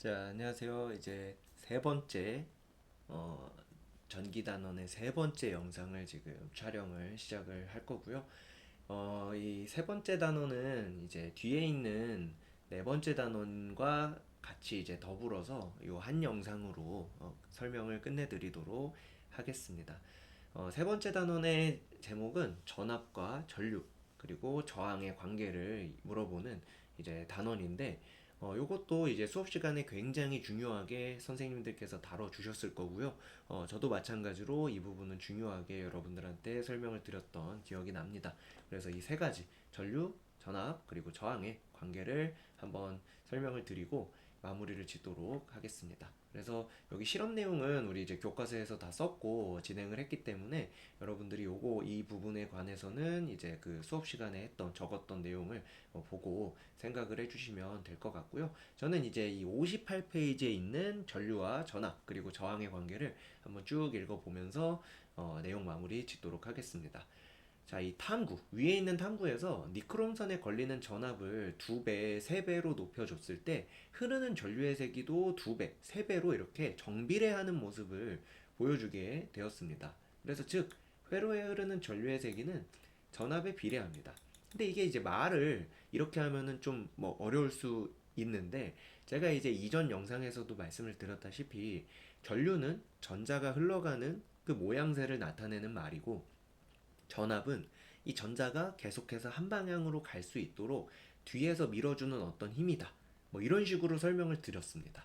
자, 안녕하세요. 이제 세 번째, 어, 전기단원의 세 번째 영상을 지금 촬영을 시작을 할 거고요. 이 세 번째 단원은 이제 뒤에 있는 네 번째 단원과 같이 이제 더불어서 이 한 영상으로 설명을 끝내드리도록 하겠습니다. 세 번째 단원의 제목은 전압과 전류, 그리고 저항의 관계를 물어보는 이제 단원인데, 요것도 이제 수업 시간에 굉장히 중요하게 선생님들께서 다뤄주셨을 거고요. 저도 마찬가지로 이 부분은 중요하게 여러분들한테 설명을 드렸던 기억이 납니다. 그래서 이 세 가지, 전류, 전압, 그리고 저항의 관계를 한번 설명을 드리고 마무리를 짓도록 하겠습니다. 그래서 여기 실험 내용은 우리 이제 교과서에서 다 썼고 진행을 했기 때문에 여러분들이 요거 이 부분에 관해서는 이제 그 수업 시간에 했던 적었던 내용을 보고 생각을 해주시면 될 것 같고요. 저는 이제 이 58페이지에 있는 전류와 전압 그리고 저항의 관계를 한번 쭉 읽어보면서 내용 마무리 짓도록 하겠습니다. 자, 이 탐구, 위에 있는 탐구에서 니크롬선에 걸리는 전압을 2배, 3배로 높여줬을 때 흐르는 전류의 세기도 2배, 3배로 이렇게 정비례하는 모습을 보여주게 되었습니다. 그래서 즉, 회로에 흐르는 전류의 세기는 전압에 비례합니다. 근데 이게 이제 말을 이렇게 하면은 좀 뭐 어려울 수 있는데, 제가 이제 이전 영상에서도 말씀을 드렸다시피 전류는 전자가 흘러가는 그 모양새를 나타내는 말이고, 전압은 이 전자가 계속해서 한 방향으로 갈 수 있도록 뒤에서 밀어주는 어떤 힘이다. 뭐 이런 식으로 설명을 드렸습니다.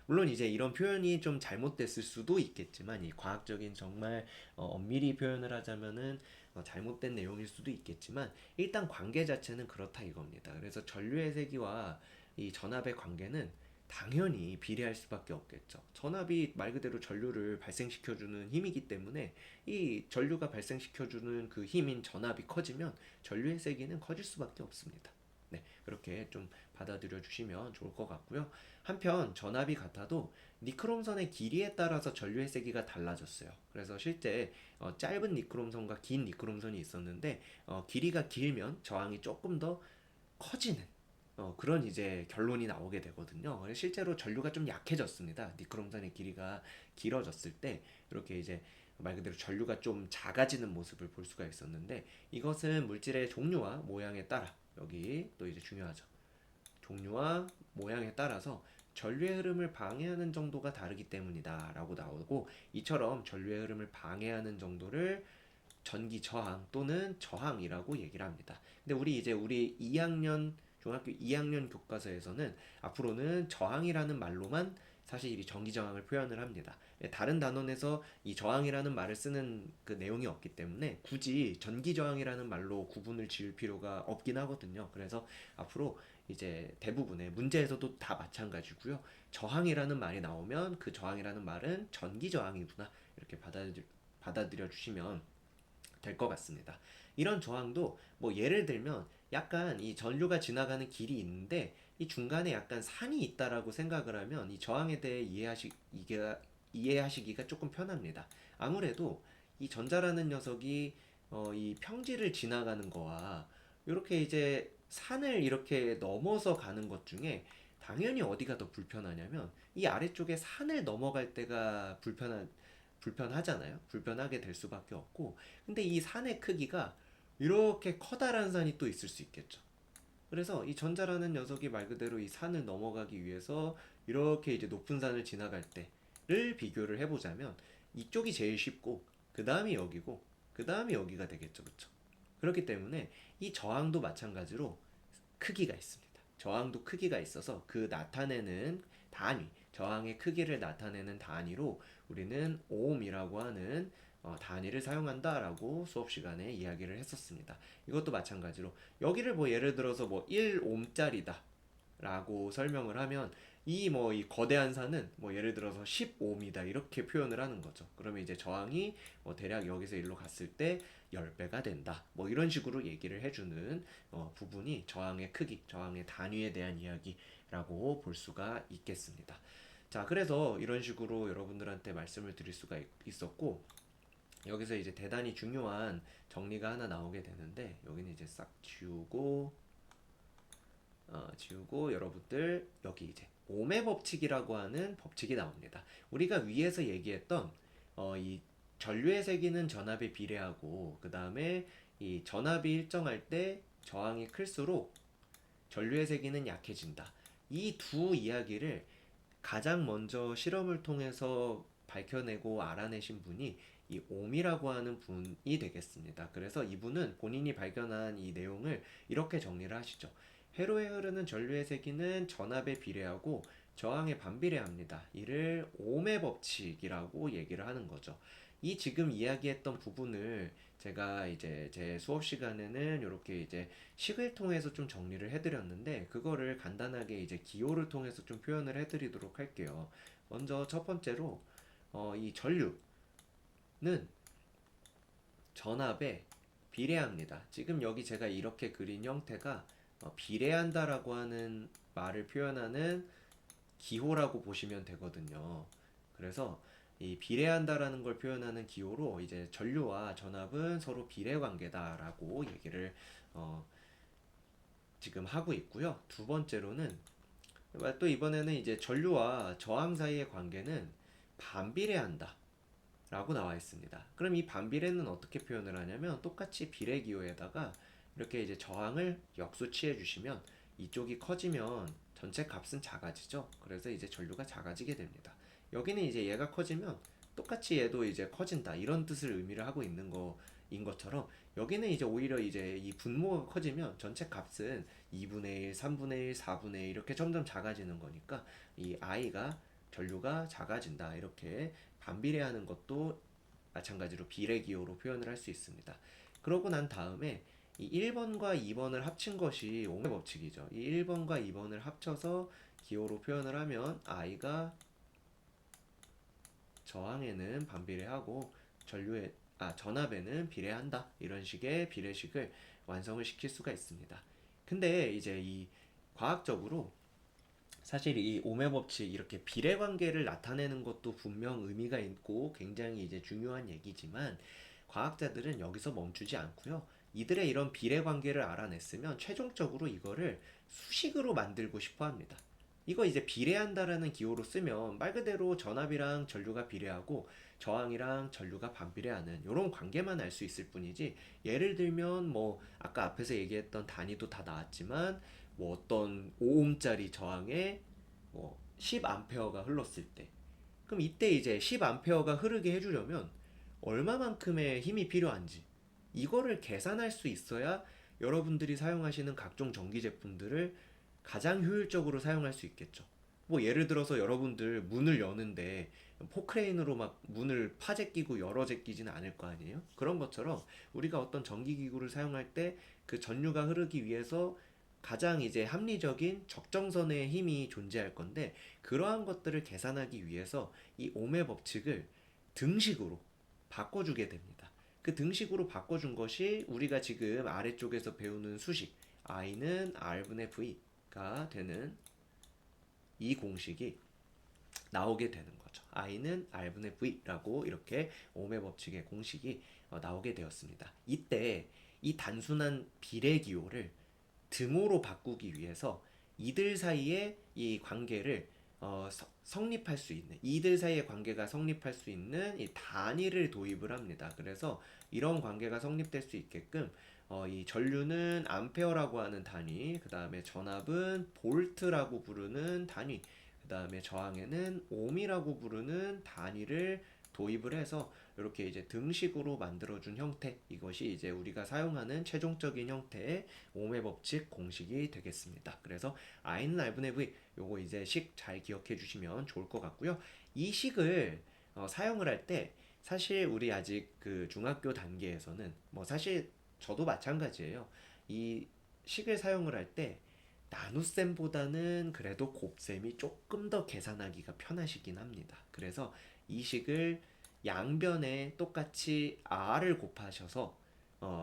물론 이제 이런 표현이 좀 잘못됐을 수도 있겠지만, 이 과학적인 정말 엄밀히 표현을 하자면은 잘못된 내용일 수도 있겠지만, 일단 관계 자체는 그렇다 이겁니다. 그래서 전류의 세기와 이 전압의 관계는 당연히 비례할 수밖에 없겠죠. 전압이 말 그대로 전류를 발생시켜주는 힘이기 때문에 이 전류가 발생시켜주는 그 힘인 전압이 커지면 전류의 세기는 커질 수밖에 없습니다. 네, 그렇게 좀 받아들여 주시면 좋을 것 같고요. 한편 전압이 같아도 니크롬선의 길이에 따라서 전류의 세기가 달라졌어요. 그래서 실제 짧은 니크롬선과 긴 니크롬선이 있었는데, 길이가 길면 저항이 조금 더 커지는 그런 이제 결론이 나오게 되거든요. 실제로 전류가 좀 약해졌습니다. 니크롬산의 길이가 길어졌을 때 이렇게 이제 말 그대로 전류가 좀 작아지는 모습을 볼 수가 있었는데, 이것은 물질의 종류와 모양에 따라, 여기 또 이제 중요하죠. 종류와 모양에 따라서 전류의 흐름을 방해하는 정도가 다르기 때문이다 라고 나오고, 이처럼 전류의 흐름을 방해하는 정도를 전기 저항 또는 저항이라고 얘기를 합니다. 근데 우리 2학년 중학교 2학년 교과서에서는 앞으로는 저항이라는 말로만 사실 이 전기 저항을 표현을 합니다. 다른 단원에서 이 저항이라는 말을 쓰는 그 내용이 없기 때문에 굳이 전기 저항이라는 말로 구분을 지을 필요가 없긴 하거든요. 그래서 앞으로 이제 대부분의 문제에서도 다 마찬가지고요. 저항이라는 말이 나오면 그 저항이라는 말은 전기 저항이구나 이렇게 받아들여 주시면 될 것 같습니다. 이런 저항도 뭐 예를 들면 약간 이 전류가 지나가는 길이 있는데 이 중간에 약간 산이 있다라고 생각을 하면 이 저항에 대해 이해하시기가 조금 편합니다. 아무래도 이 전자라는 녀석이 이 평지를 지나가는 거와 이렇게 이제 산을 이렇게 넘어서 가는 것 중에 당연히 어디가 더 불편하냐면 이 아래쪽에 산을 넘어갈 때가 불편하잖아요. 불편하게 될 수밖에 없고, 근데 이 산의 크기가 이렇게 커다란 산이 또 있을 수 있겠죠. 그래서 이 전자라는 녀석이 말 그대로 이 산을 넘어가기 위해서 이렇게 이제 높은 산을 지나갈 때를 비교를 해보자면 이쪽이 제일 쉽고, 그 다음이 여기고, 그 다음이 여기가 되겠죠. 그쵸? 그렇기 때문에 이 저항도 마찬가지로 크기가 있습니다. 저항도 크기가 있어서 그 나타내는 단위, 저항의 크기를 나타내는 단위로 우리는 오음이라고 하는 단위를 사용한다라고 수업 시간에 이야기를 했었습니다. 이것도 마찬가지로 여기를 뭐 예를 들어서 뭐 1옴짜리다 라고 설명을 하면 이 거대한 산은 뭐 예를 들어서 15미다 이렇게 표현을 하는 거죠. 그러면 이제 저항이 대략 여기서 일로 갔을 때 10배가 된다. 뭐 이런 식으로 얘기를 해주는 부분이 저항의 크기, 저항의 단위에 대한 이야기라고 볼 수가 있겠습니다. 자, 그래서 이런 식으로 여러분들한테 말씀을 드릴 수가 있었고, 여기서 이제 대단히 중요한 정리가 하나 나오게 되는데, 여기는 이제 싹 지우고 여러분들 여기 이제 오매 법칙이라고 하는 법칙이 나옵니다. 우리가 위에서 얘기했던 이 전류의 세기는 전압에 비례하고 그 다음에 이 전압이 일정할 때 저항이 클수록 전류의 세기는 약해진다. 이 두 이야기를 가장 먼저 실험을 통해서 밝혀내고 알아내신 분이 이 옴이라고 하는 분이 되겠습니다. 그래서 이분은 본인이 발견한 이 내용을 이렇게 정리를 하시죠. 회로에 흐르는 전류의 세기는 전압에 비례하고 저항에 반비례합니다. 이를 옴의 법칙이라고 얘기를 하는 거죠. 이 지금 이야기했던 부분을 제가 이제 제 수업 시간에는 이렇게 이제 식을 통해서 좀 정리를 해드렸는데 그거를 간단하게 이제 기호를 통해서 좀 표현을 해드리도록 할게요. 먼저 첫 번째로 이 전류는 전압에 비례합니다. 지금 여기 제가 이렇게 그린 형태가 비례한다라고 하는 말을 표현하는 기호라고 보시면 되거든요. 그래서 이 비례한다라는 걸 표현하는 기호로 이제 전류와 전압은 서로 비례 관계다라고 얘기를 어, 지금 하고 있고요. 두 번째로는 또 이번에는 이제 전류와 저항 사이의 관계는 반비례한다 라고 나와 있습니다. 그럼 이 반비례는 어떻게 표현을 하냐면 똑같이 비례 기호에다가 이렇게 이제 저항을 역수치해 주시면 이쪽이 커지면 전체 값은 작아지죠. 그래서 이제 전류가 작아지게 됩니다. 여기는 이제 얘가 커지면 똑같이 얘도 이제 커진다 이런 뜻을 의미를 하고 있는 거인 것처럼 여기는 이제 오히려 이제 이 분모가 커지면 전체 값은 2분의 1, 3분의 1, 4분의 1 이렇게 점점 작아지는 거니까 이 I가 전류가 작아진다 이렇게 반비례하는 것도 마찬가지로 비례기호로 표현을 할 수 있습니다. 그러고 난 다음에 이 1번과 2번을 합친 것이 옴의 법칙이죠. 이 1번과 2번을 합쳐서 기호로 표현을 하면 I가 저항에는 반비례하고 전압에는 비례한다. 이런 식의 비례식을 완성을 시킬 수가 있습니다. 근데 이제 이 과학적으로 사실 이 오매 법칙 이렇게 비례 관계를 나타내는 것도 분명 의미가 있고 굉장히 이제 중요한 얘기지만 과학자들은 여기서 멈추지 않고요. 이들의 이런 비례 관계를 알아냈으면 최종적으로 이거를 수식으로 만들고 싶어 합니다. 이거 이제 비례한다라는 기호로 쓰면 말 그대로 전압이랑 전류가 비례하고 저항이랑 전류가 반비례하는 이런 관계만 알 수 있을 뿐이지 예를 들면 뭐 아까 앞에서 얘기했던 단위도 다 나왔지만 뭐 어떤 5옴짜리 저항에 뭐 10암페어가 흘렀을 때 그럼 이때 이제 10암페어가 흐르게 해주려면 얼마만큼의 힘이 필요한지 이거를 계산할 수 있어야 여러분들이 사용하시는 각종 전기 제품들을 가장 효율적으로 사용할 수 있겠죠. 뭐 예를 들어서 여러분들 문을 여는데 포크레인으로 막 문을 파재 끼고 열어 제끼지는 않을 거 아니에요? 그런 것처럼 우리가 어떤 전기기구를 사용할 때 그 전류가 흐르기 위해서 가장 이제 합리적인 적정선의 힘이 존재할 건데 그러한 것들을 계산하기 위해서 이 옴의 법칙을 등식으로 바꿔주게 됩니다. 그 등식으로 바꿔준 것이 우리가 지금 아래쪽에서 배우는 수식 i는 r분의 v가 되는 이 공식이 나오게 되는 거죠. i는 r분의 v라고 이렇게 옴의 법칙의 공식이 나오게 되었습니다. 이때 이 단순한 비례 기호를 등호로 바꾸기 위해서 이들 사이의 이 관계를 성립할 수 있는 이들 사이의 관계가 성립할 수 있는 이 단위를 도입을 합니다. 그래서 이런 관계가 성립될 수 있게끔 이 전류는 암페어라고 하는 단위, 그 다음에 전압은 볼트라고 부르는 단위, 그 다음에 저항에는 옴이라고 부르는 단위를 도입을 해서 이렇게 이제 등식으로 만들어준 형태 이것이 이제 우리가 사용하는 최종적인 형태의 옴의 법칙 공식이 되겠습니다. 그래서 i는 r분의 v 요거 이제 식 잘 기억해 주시면 좋을 것 같고요. 이 식을 사용을 할 때 사실 우리 아직 그 중학교 단계에서는 뭐 사실 저도 마찬가지예요. 이 식을 사용을 할 때 나눗셈보다는 그래도 곱셈이 조금 더 계산하기가 편하시긴 합니다. 그래서 이 식을 양변에 똑같이 r을 곱하셔서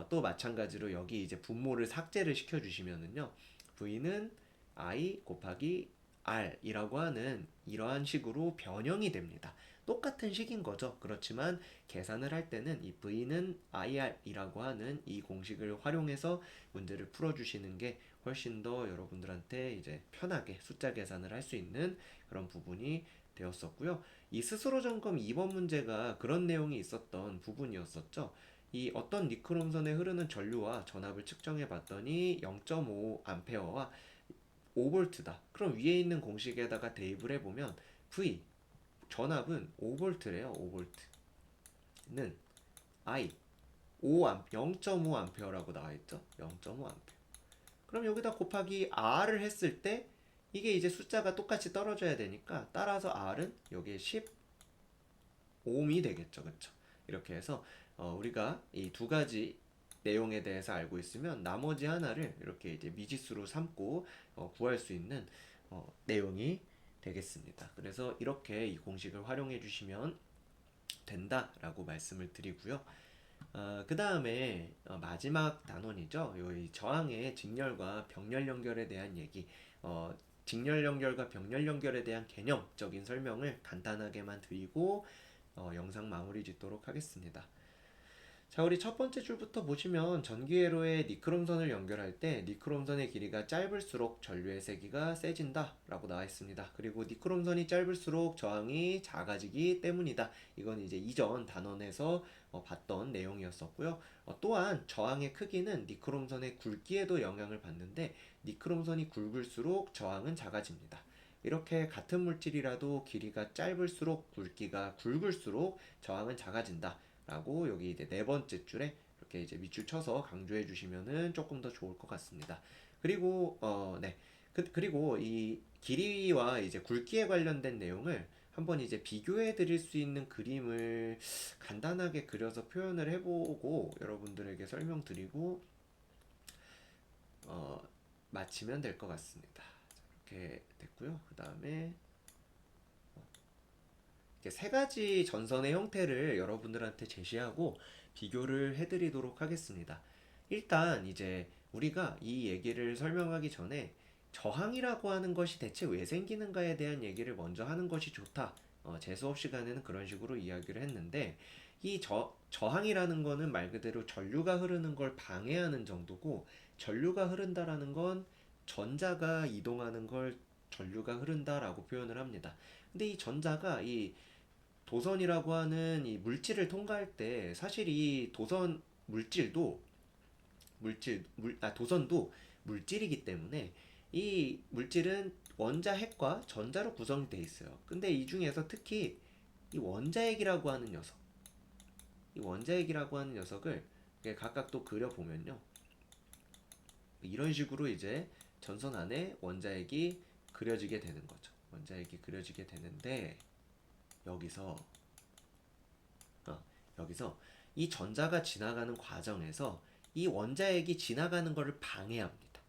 또 마찬가지로 여기 이제 분모를 삭제를 시켜주시면은요 v는 i 곱하기 r이라고 하는 이러한 식으로 변형이 됩니다. 똑같은 식인 거죠. 그렇지만 계산을 할 때는 이 v는 ir이라고 하는 이 공식을 활용해서 문제를 풀어주시는 게 훨씬 더 여러분들한테 이제 편하게 숫자 계산을 할 수 있는 그런 부분이 되었었고요. 이 스스로 점검 2번 문제가 그런 내용이 있었던 부분이었었죠. 이 어떤 니크롬선에 흐르는 전류와 전압을 측정해 봤더니 0.5A와 5V다. 그럼 위에 있는 공식에다가 대입을 해보면 V, 전압은 5V래요. 5V는 I, 0.5A라고 나와있죠. 0.5A. 그럼 여기다 곱하기 R을 했을 때 이게 이제 숫자가 똑같이 떨어져야 되니까 따라서 R은 여기에 10ohm이 되겠죠. 그쵸? 이렇게 해서 우리가 이 두 가지 내용에 대해서 알고 있으면 나머지 하나를 이렇게 이제 미지수로 삼고 구할 수 있는 내용이 되겠습니다. 그래서 이렇게 이 공식을 활용해 주시면 된다라고 말씀을 드리고요. 그 다음에 마지막 단원이죠. 이 저항의 직렬과 병렬 연결에 대한 얘기. 직렬 연결과 병렬 연결에 대한 개념적인 설명을 간단하게만 드리고 영상 마무리 짓도록 하겠습니다. 자, 우리 첫 번째 줄부터 보시면 전기회로에 니크롬선을 연결할 때 니크롬선의 길이가 짧을수록 전류의 세기가 세진다 라고 나와 있습니다. 그리고 니크롬선이 짧을수록 저항이 작아지기 때문이다. 이건 이제 이전 단원에서 봤던 내용이었었고요. 또한 저항의 크기는 니크롬선의 굵기에도 영향을 받는데 니크롬선이 굵을수록 저항은 작아집니다. 이렇게 같은 물질이라도 길이가 짧을수록 굵기가 굵을수록 저항은 작아진다. 라고 여기 이제 네 번째 줄에 이렇게 이제 밑줄 쳐서 강조해 주시면은 조금 더 좋을 것 같습니다. 그리고 네. 그리고 이 길이와 이제 굵기에 관련된 내용을 한번 이제 비교해 드릴 수 있는 그림을 간단하게 그려서 표현을 해보고 여러분들에게 설명드리고 마치면 될 것 같습니다. 자, 이렇게 됐고요. 그 다음에 세 가지 전선의 형태를 여러분들한테 제시하고 비교를 해드리도록 하겠습니다. 일단 이제 우리가 이 얘기를 설명하기 전에 저항이라고 하는 것이 대체 왜 생기는가에 대한 얘기를 먼저 하는 것이 좋다. 제 수업 시간에는 그런 식으로 이야기를 했는데 이 저항이라는 거는 말 그대로 전류가 흐르는 걸 방해하는 정도고 전류가 흐른다라는 건 전자가 이동하는 걸 전류가 흐른다라고 표현을 합니다. 근데 이 전자가 이 도선이라고 하는 이 물질을 통과할 때 사실 이 도선 물질도 도선도 물질이기 때문에 이 물질은 원자핵과 전자로 구성이 돼 있어요. 근데 이 중에서 특히 이 원자핵이라고 하는 녀석, 이 원자핵이라고 하는 녀석을 각각 또 그려보면요. 이런 식으로 이제 전선 안에 원자핵이 그려지게 되는 거죠. 원자핵이 그려지게 되는데 여기서 여기서 이 전자가 지나가는 과정에서 이 원자핵이 지나가는 것을 방해합니다.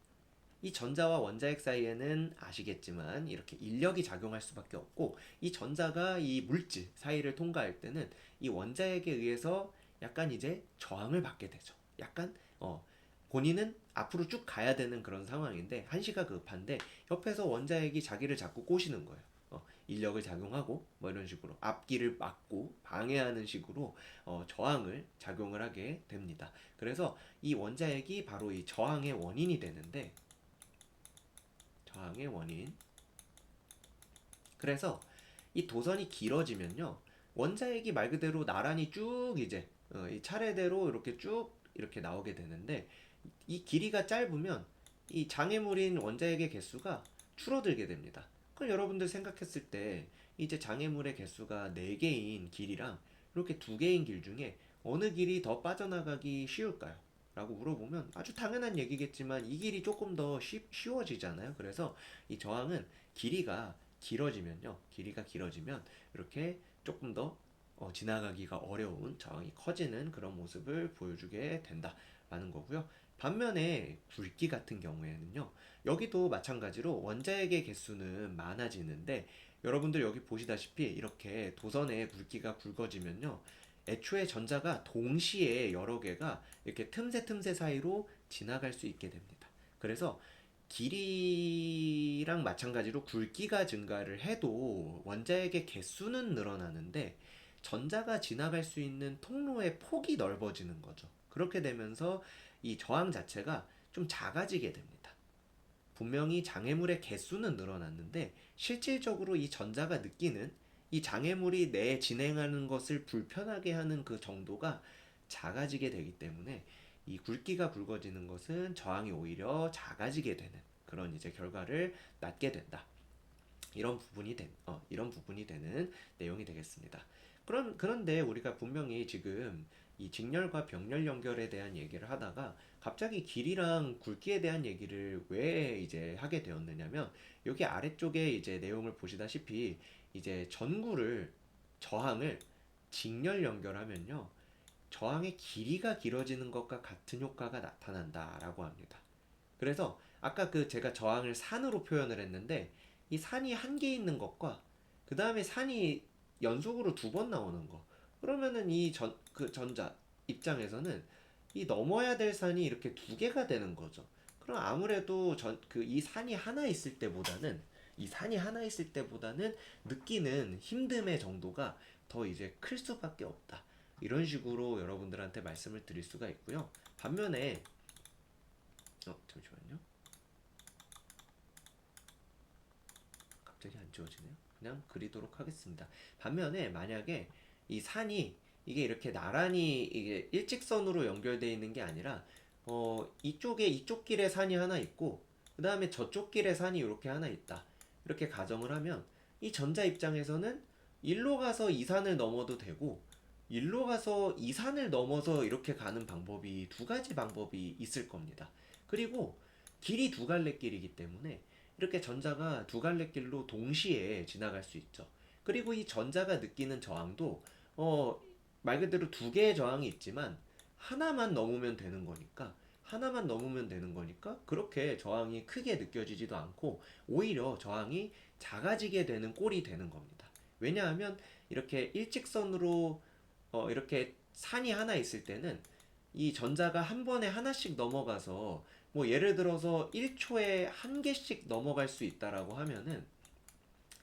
이 전자와 원자핵 사이에는 아시겠지만 이렇게 인력이 작용할 수밖에 없고 이 전자가 이 물질 사이를 통과할 때는 이 원자핵에 의해서 약간 이제 저항을 받게 되죠. 약간 본인은 앞으로 쭉 가야 되는 그런 상황인데 한시가 급한데 옆에서 원자핵이 자기를 자꾸 꼬시는 거예요. 인력을 작용하고 뭐 이런 식으로 앞길을 막고 방해하는 식으로 저항을 작용을 하게 됩니다. 그래서 이 원자핵이 바로 이 저항의 원인이 되는데 저항의 원인. 그래서 이 도선이 길어지면요. 원자핵이 말 그대로 나란히 쭉 이제 이 차례대로 이렇게 쭉 이렇게 나오게 되는데 이 길이가 짧으면 이 장애물인 원자핵의 개수가 줄어들게 됩니다. 그럼 여러분들 생각했을 때 이제 장애물의 개수가 4개인 길이랑 이렇게 2개인 길 중에 어느 길이 더 빠져나가기 쉬울까요? 라고 물어보면 아주 당연한 얘기겠지만 이 길이 조금 더 쉬워지잖아요. 그래서 이 저항은 길이가 길어지면 이렇게 조금 더 지나가기가 어려운 저항이 커지는 그런 모습을 보여주게 된다라는 거고요. 반면에 굵기 같은 경우에는요. 여기도 마찬가지로 원자핵의 개수는 많아지는데 여러분들 여기 보시다시피 이렇게 도선의 굵기가 굵어지면요. 애초에 전자가 동시에 여러 개가 이렇게 틈새 사이로 지나갈 수 있게 됩니다. 그래서 길이랑 마찬가지로 굵기가 증가를 해도 원자핵의 개수는 늘어나는데 전자가 지나갈 수 있는 통로의 폭이 넓어지는 거죠. 그렇게 되면서 이 저항 자체가 좀 작아지게 됩니다. 분명히 장애물의 개수는 늘어났는데 실질적으로 이 전자가 느끼는 이 장애물이 내 진행하는 것을 불편하게 하는 그 정도가 작아지게 되기 때문에 이 굵기가 굵어지는 것은 저항이 오히려 작아지게 되는 그런 이제 결과를 낳게 된다. 이런 부분이 되는 내용이 되겠습니다. 그런데 우리가 분명히 지금 이 직렬과 병렬 연결에 대한 얘기를 하다가 갑자기 길이랑 굵기에 대한 얘기를 왜 이제 하게 되었느냐면 여기 아래쪽에 이제 내용을 보시다시피 이제 저항을 직렬 연결하면요. 저항의 길이가 길어지는 것과 같은 효과가 나타난다라고 합니다. 그래서 아까 그 제가 저항을 산으로 표현을 했는데 이 산이 한 개 있는 것과 그 다음에 산이 연속으로 두 번 나오는 거 그러면은 그 전자 입장에서는 이 넘어야 될 산이 이렇게 두 개가 되는 거죠. 그럼 아무래도 이 산이 하나 있을 때보다는 느끼는 힘듦의 정도가 더 이제 클 수밖에 없다. 이런 식으로 여러분들한테 말씀을 드릴 수가 있고요. 반면에 잠시만요. 갑자기 안 지워지네요. 그냥 그리도록 하겠습니다. 반면에 만약에 이 산이 이게 이렇게 나란히 이게 일직선으로 연결되어 있는 게 아니라 이쪽 길에 산이 하나 있고 그 다음에 저쪽 길에 산이 이렇게 하나 있다. 이렇게 가정을 하면 이 전자 입장에서는 일로 가서 이 산을 넘어도 되고 일로 가서 이 산을 넘어서 이렇게 가는 방법이 두 가지 방법이 있을 겁니다. 그리고 길이 두 갈래 길이기 때문에 이렇게 전자가 두 갈래 길로 동시에 지나갈 수 있죠. 그리고 이 전자가 느끼는 저항도 어, 말 그대로 두 개의 저항이 있지만 하나만 넘으면 되는 거니까 그렇게 저항이 크게 느껴지지도 않고 오히려 저항이 작아지게 되는 꼴이 되는 겁니다. 왜냐하면 이렇게 일직선으로 이렇게 산이 하나 있을 때는 이 전자가 한 번에 하나씩 넘어가서 뭐 예를 들어서 1초에 한 개씩 넘어갈 수 있다라고 하면은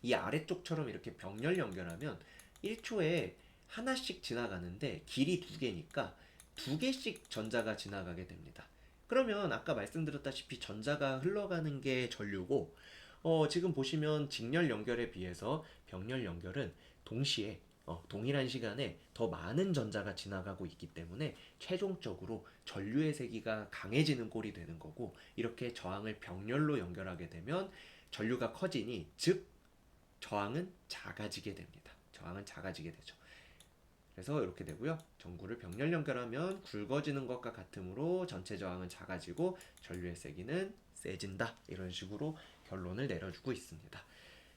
이 아래쪽처럼 이렇게 병렬 연결하면 1초에 하나씩 지나가는데 길이 두 개니까 두 개씩 전자가 지나가게 됩니다. 그러면 아까 말씀드렸다시피 전자가 흘러가는 게 전류고 지금 보시면 직렬 연결에 비해서 병렬 연결은 동시에 동일한 시간에 더 많은 전자가 지나가고 있기 때문에 최종적으로 전류의 세기가 강해지는 꼴이 되는 거고 이렇게 저항을 병렬로 연결하게 되면 전류가 커지니 즉 저항은 작아지게 됩니다. 저항은 작아지게 되죠. 그래서 이렇게 되고요. 전구를 병렬 연결하면 굵어지는 것과 같으므로 전체 저항은 작아지고 전류의 세기는 세진다. 이런 식으로 결론을 내려주고 있습니다.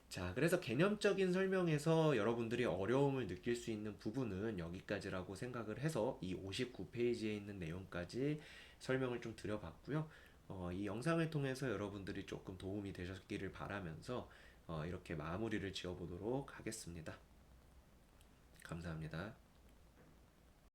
자, 그래서 개념적인 설명에서 여러분들이 어려움을 느낄 수 있는 부분은 여기까지라고 생각을 해서 이 59페이지에 있는 내용까지 설명을 좀 드려봤고요. 이 영상을 통해서 여러분들이 조금 도움이 되셨기를 바라면서 이렇게 마무리를 지어보도록 하겠습니다. 감사합니다.